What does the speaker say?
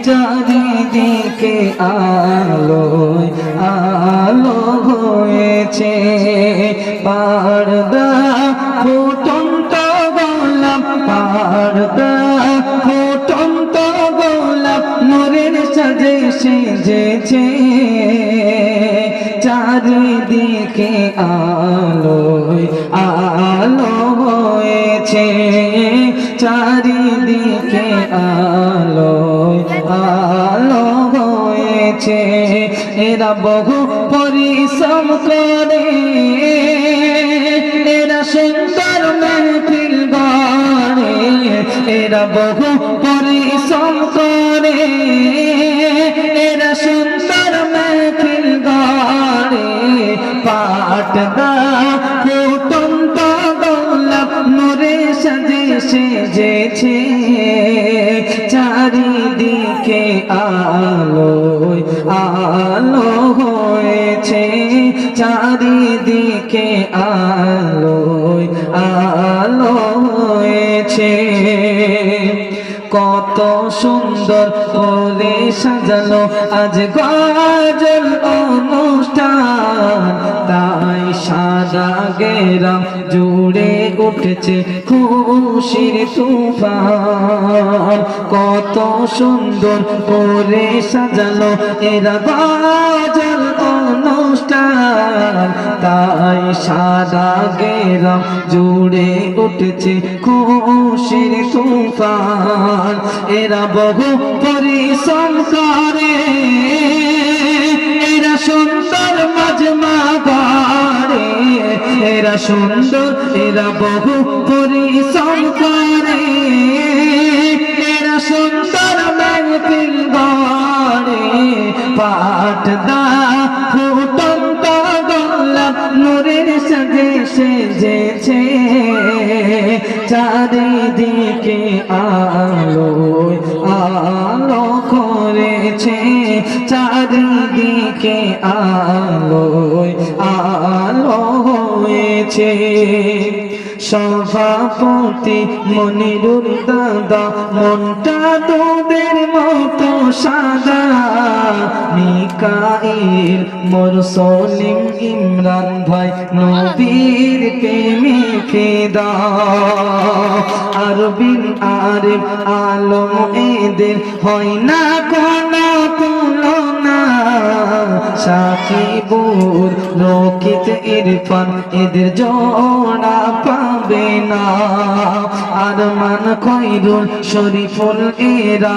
চারিদিকে আলোয় আলো হয়েছে পর্দা ফুটন্ত গোলাপ পর্দা ফুটন্ত গোলাপ নূরের সাজে সেজেছে চারিদিকে আলোয় আলো হয়েছে চারিদিকে আলোয় আলো হয়েছে এরা বহু পরিশ্রম করে এরা সুন্দর মেহফিল গড়ে এরা বহু পরিশ্রম করে এরা সুন্দর মেহফিল গড়ে পাটদা ফুটন্ত গোলাপ নূরে সাজে সেজেছে চারিদিকে আলোয় আলো হয়েছে চারিদিকে আলোয় আলো হয়েছে কত সুন্দর করে সাজানো আজ গজল অনুষ্ঠান তাই সারা গ্রাম জুড়ে উঠেছে খুশির তুফান কত সুন্দর করে সাজানো এরা গজল অনুষ্ঠান তাই সারা গ্রাম জুড়ে উঠেছে খুশির তুফান এরা বহু পরিশ্রম করে এরা সুন্দর মাজমা গড়ে এরা সুন্দর এরা বহু পরিশ্রম করে এরা সুন্দর মেহফিল গড়ে পাটদা ফুটন্ত গোলাপ নূরের সাজে সেজেছে চারিদিকে আলোয় আলো করেছে চারিদিকে আলোয় আলো হয়েছে সভাপতি মনিরুল দাদা মনটা তোদের মতো সাদা মিকাইল মুরসালিম ইমরান ভাই নবীর প্রেমে ফিদা আরবিন আরিফ আলম এদের হয় না কোনো তুলনা সাকিবুর রকিত ইরফান এদের জোড়া পাবে না আরমান খৈরুল শরীফুল এরা